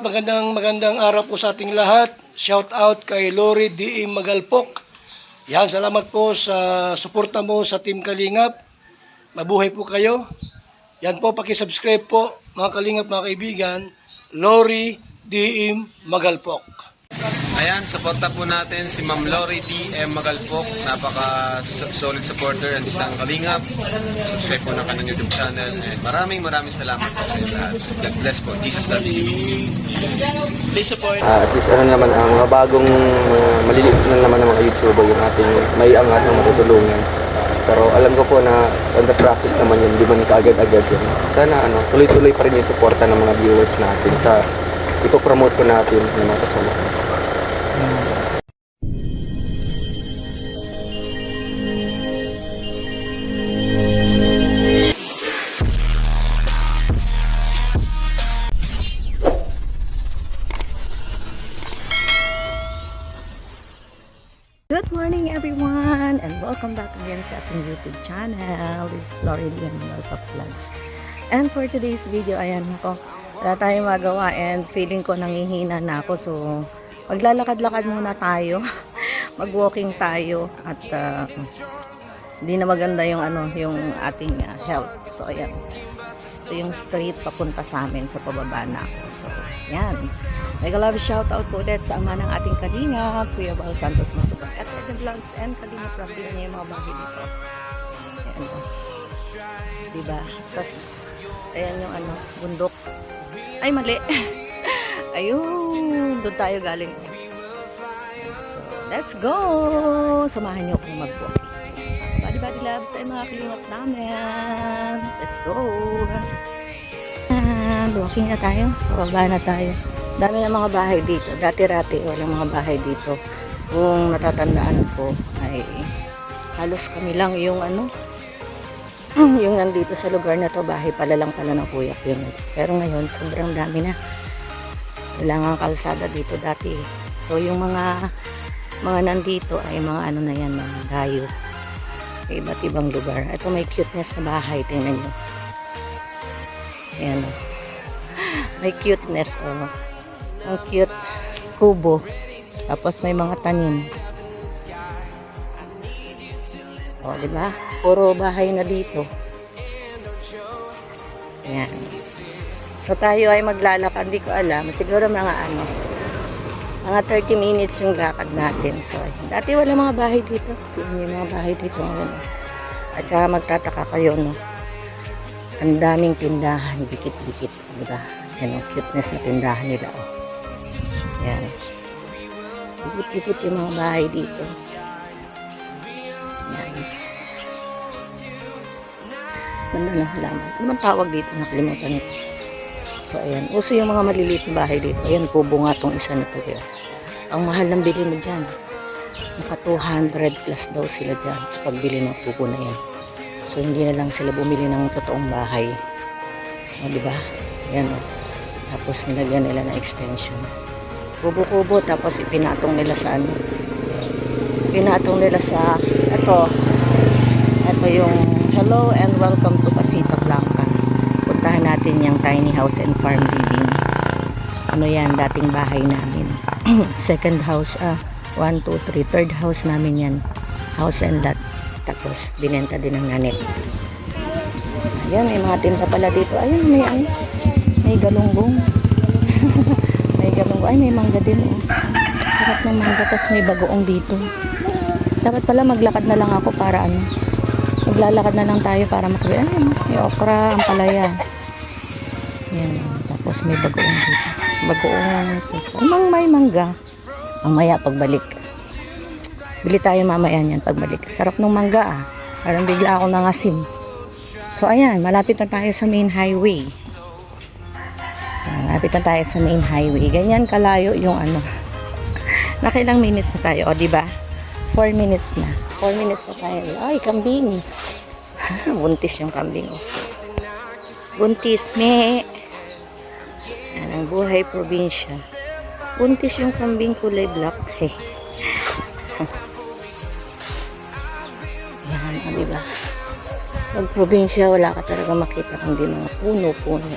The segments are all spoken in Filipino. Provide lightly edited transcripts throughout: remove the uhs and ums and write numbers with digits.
Magandang araw po sa ating lahat. Shout out kay Lori D. Magalpok. Yan, salamat po sa suporta mo sa Team Kalingap. Mabuhay po kayo. Yan po, paki-subscribe po mga Kalingap, mga kaibigan. Lori D. Magalpok. Ayan, suporta po natin si Ma'am Lori D.M. Magalpok. Napaka-solid supporter ng isang Kalingap. Subscribe po ng kanyang YouTube channel. And maraming salamat po sa inyo lahat. God bless po. Jesus loves you. Please support. At least naman, mga bagong maliliit na naman ng mga YouTuber yung ating may angat na matutulungan. Pero alam ko po na on the process naman yun, di man kaagad-agad yun. Sana tuloy-tuloy pa rin yung suporta ng mga viewers natin sa ipopromote ko natin ng mga kasama. Good morning everyone and welcome back again sa ating YouTube channel. This is Lori D. Magalpok Vlogs. And for today's video, ayan ako, wala tayong magawa and feeling ko nangihina na ako. So, maglalakad-lakad muna tayo. Mag-walking tayo at hindi na maganda yung yung ating health. So, ayan. Ito yung street papunta sa amin sa pababa na ako. So, yan. Mega love shoutout po ulit sa ama ng ating Kalingap, Kuya Bal Santos Matubang at Edna Vlogs and Kalingap Rapid niya yung mga bahay dito. Ayan o. Diba? Tapos, ayan yung bundok. Ay, mali. Ayun. Doon tayo galing. So, let's go! Samahan niyo akong mag-walking. Body loves ay mga Kalingap namin. Let's go! And walking na tayo. Pababa na tayo. Dami na mga bahay dito. Dati-rati walang mga bahay dito. Kung natatandaan ko ay halos kami lang yung yung nandito sa lugar na to. Bahay pala lang pala ng kuya ko yun. Pero ngayon sobrang dami na. Wala nga kalsada dito dati. So yung mga nandito ay mga na yan, mga dayo. Iba't ibang lugar. Ito may cuteness sa bahay. Tingnan nyo. Ayan o. May cuteness o. Ang cute kubo. Tapos may mga tanim. O, diba? Puro bahay na dito. Ayan. So tayo ay maglalakad. Hindi ko alam. Siguro mga mga 30 minutes yung lakad natin. So, dati wala mga bahay dito. Tingnan yung mga bahay dito. At saka magtataka kayo, no? Ang daming tindahan. Dikit-dikit. Diba? Yan ang cuteness na tindahan nila. Oh. Yan. Dikit-dikit yung mga bahay dito. Yan. Ganda na halaman. Ano man tawag dito? Nakalimutan ko. So, ayan. Uso yung mga maliliit na bahay dito. Ayan, kubo nga tong isa nito. Kaya. Ang mahal ng bili mo dyan. Naka 200 plus daw sila dyan sa pagbili ng kubo na yan. So, hindi na lang sila bumili ng totoong bahay. O, diba? Ayan, o. Tapos, nilagyan nila na extension. Kubo-kubo. Tapos, ipinatong nila sa Pinatong nila sa, ito yung, hello and welcome to Pasita Blanca. Puntahan natin yung tiny house and farm living. Yan, dating bahay namin. Second house, 1, 2, 3, third house namin yan. House and lot. Tapos, binenta din ng nanit. Ayan, may mga tinta pala dito. Ayun, may galunggong. May galunggong. Ay, may mangga din. Oh. Sarap ng mangga. Tapos may bagoong dito. Dapat pala maglakad na lang ako para maglalakad na lang tayo para makabili. Ay, may okra, ang palaya. Ayan, tapos may bagoong dito. Bagoong. May mangga. Mamaya pagbalik. Bili tayo mamaya niyan pagbalik. Sarap ng mangga ah. Parang bigla ako nangasim. So ayan, malapit na tayo sa main highway. Malapit na tayo sa main highway. Ganyan kalayo yung Nakailang minutes na tayo, o diba? 4 minutes na. 4 minutes na tayo. Ay, kambing. Buntis yung kambing. Oh. Buntis, me. Yan ang buhay probinsya. Buntis yung kambing kulay black. Hey. Yan, diba? Pag probinsya, wala ka talaga makita kundi mga puno-puno.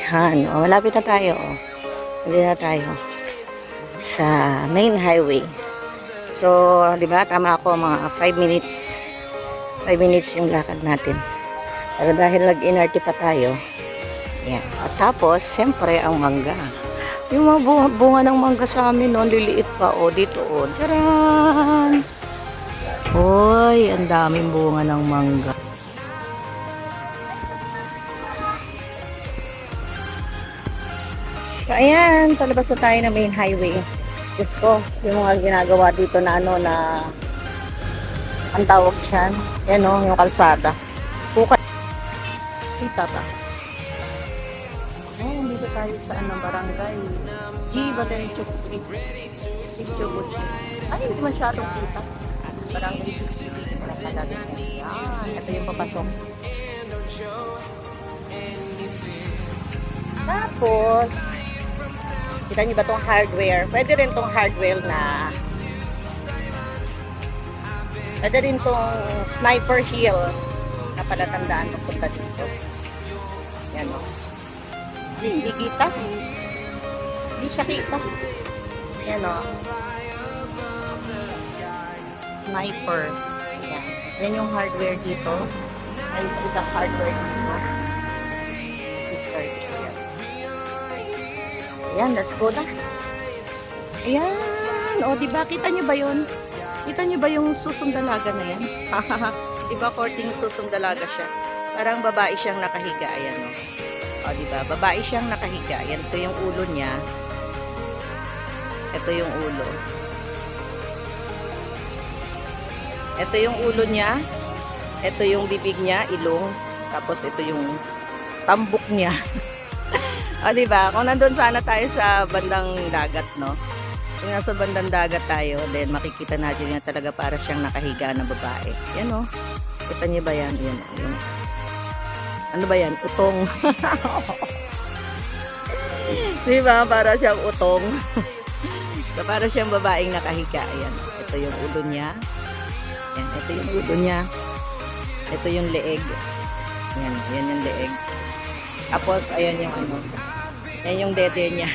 Yan. O, malapit na tayo. O. Hindi na tayo sa main highway. So, di ba, tama ako, mga 5 minutes. 5 minutes yung lakad natin. Pero dahil nag-NRT pa tayo, yan. At tapos, siyempre, ang mangga. Yung mga bunga ng mangga sa amin, no, liliit pa, o, dito, o. Tcharan! Hoy, ang daming bunga ng mangga. So, ayan, palabas na tayo na main highway. Diyos ko, yung mga ginagawa dito na ano na ang tawag siyan. Yan o, yung kalsada. Bukay. Kita ta. Ayan, dito tayo sa anong barangay. G. Badencio Street. Sitio Buchi. Ay, hindi masyadong kita. Barangay 60. Yan, ito yung papasok. Tapos, kita niyo ba itong hardware? Pwede rin itong hardware na pwede rin itong Sniper Hill na palatandaan papunta dito. Yan o. Hindi kita. Hindi siya kita. Yan o. Sniper. Yan. Yan yung hardware dito. Ay, isang hardware dito. Sister dito. Ayan, let's go na. Ayan. O, diba? Kita nyo ba yun? Kita nyo ba yung susong dalaga na yan? Diba, korting susong dalaga siya? Parang babae siyang nakahiga. Ayan, o. O, diba? Babae siyang nakahiga. Ayan, ito yung ulo niya. Ito yung ulo. Ito yung ulo niya. Ito yung bibig niya, ilong. Tapos, ito yung tambok niya. O, diba? Kung nandun sana tayo sa bandang dagat, no? Kung nasa bandang dagat tayo, then makikita natin yan talaga para siyang nakahiga na babae. Yan, no? Kita niyo ba yan? Yan, yung... Ano ba yan? Utong. Diba? Para siyang utong. So, para siyang babaeng nakahiga. Ayan. Ito yung ulo niya. Ayan. Ito yung ulo niya. Ito yung leeg. Ayan. Yan yung leeg. Tapos, ayan yung ano. Ayan yung dede niya.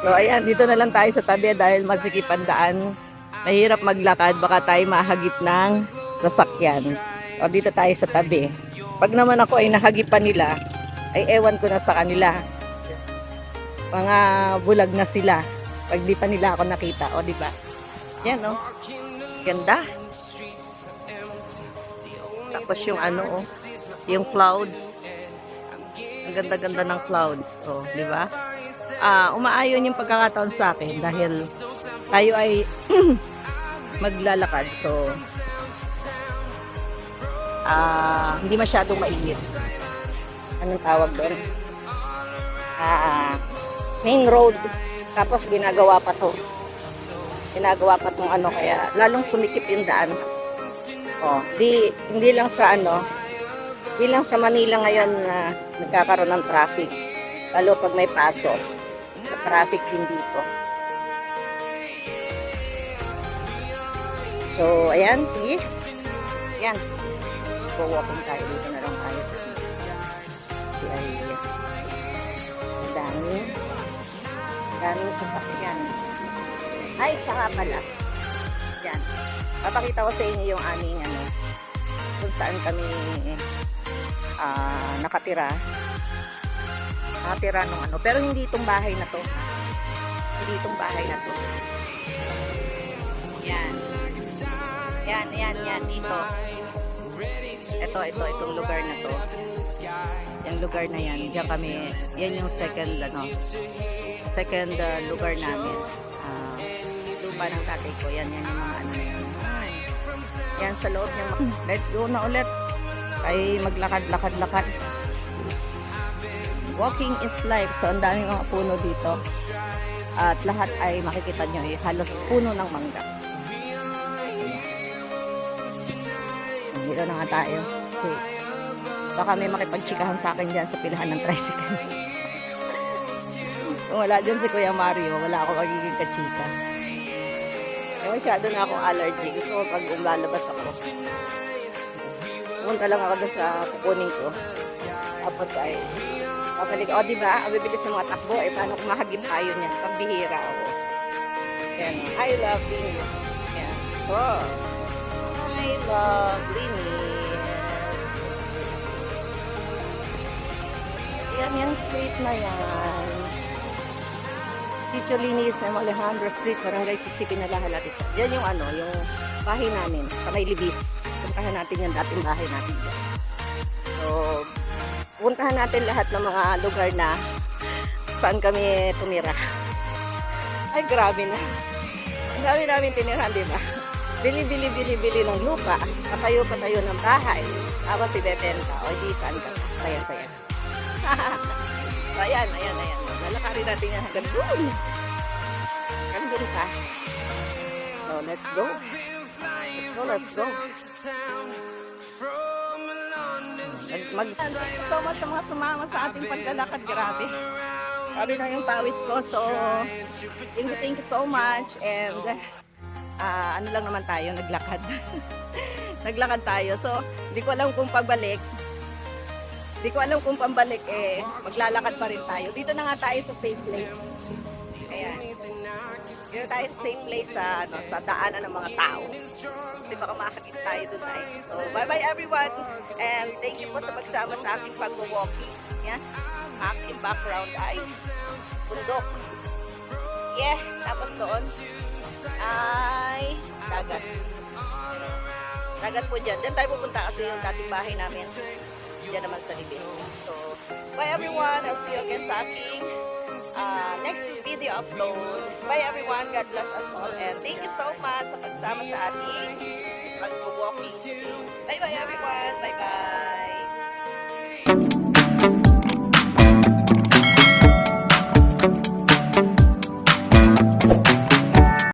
So, ayan. Dito na lang tayo sa tabi dahil masikip ang daan. Mahirap maglakad. Baka tayo mahagip ng sasakyan. O, dito tayo sa tabi. Pag naman ako ay nahagipan nila, ay ewan ko na sa kanila. Mga bulag na sila. Pag di pa nila ako nakita. O, diba? Yan, o. Ganda. Tapos yung ano, o. Yung clouds. Ang ganda-ganda ng clouds. O, di ba? Umaayon yung pagkakataon sa akin dahil tayo ay maglalakad. So, hindi masyadong mainit. Anong tawag doon? Main road. Tapos ginagawa pa to. Ginagawa pa tong ano, kaya lalong sumikip yung daan. O, hindi lang sa ano, hindi lang sa Manila ngayon na nagkakaroon ng traffic. Lalo pag may paso. Traffic din dito. So, ayan, sige. Ayan. Walking tayo dito na lang tayo sa si Aria. Ang daming sasakyan. Ay, siya nga pala. Yan. Papakita ko sa inyo yung aming ano, kung saan kami nakatira. Nakatira nung ano. Pero hindi itong bahay na to. Hindi itong bahay na to. Yan. Yan. Dito. Itong lugar na to. Yung lugar na yan. Diyan kami, yan yung second lugar namin. Lupa ng tatay ko. Yan yung mga ano na yun. Yan sa loob niya. Let's go na ulit. Ay maglakad-lakad. Walking is life. So, ang daming mga puno dito. At lahat ay makikita nyo ay halos puno ng mangga. Dito na nga tayo. Kasi baka may makipagchikahan sa akin dyan sa pilahan ng tricycle. Kung wala dyan si Kuya Mario, wala ako magiging kachika. Masyado na akong allergy. Gusto ko pag umalabas ako. Pumunta lang ako dun sa kukunin ko. Tapos ay, babalik. O, diba? Ang bibilis ng mga takbo. Eh, paano kung mahagip tayo niyan? Pambihira ako. Yan. I love Linis. Yan. Oh. I love Linis. Yan, yung street na yan. Sitio Linis, Alejandro Street, Barangay Siksiki na Lahalati. Yan yung ano, yung bahay namin, sa may Libis. Puntahan natin yung dating bahay natin dyan. So, puntahan natin lahat ng mga lugar na saan kami tumira. Ay, grabe na. Ang dami namin tinirahan, di ba? Bili ng lupa, patayo ng bahay. Tapos ibebenta. O, di saan ka? Saya-saya. So, ayan. Lalakarin natin yan hanggang doon. Hanggang doon pa. So, let's go. So much sa mga sumama sa ating paglalakad. Grabe. Grabe na yung pawis ko. So, thank you so much. And, ano lang naman tayo, naglakad. Naglakad tayo. So, hindi ko alam kung pabalik, eh, maglalakad pa rin tayo. Dito na nga tayo sa safe place. Ayan. Dito tayo sa safe place sa daanan ng mga tao. Kasi baka makakit tayo doon tayo. So, bye-bye everyone. And thank you po sa pagsama sa aking pag-walking. Yan. Aking background ay bundok. Yeah. Tapos doon ay dagat. Dagat po dyan. Diyan tayo pupunta kasi yung dating bahay namin. Diyan naman sa Libis. So, bye everyone. I'll see you again sa aking next video upload. Bye everyone. God bless us all. And thank you so much sa pagsama sa ating pag-walking. Bye bye everyone. Bye bye.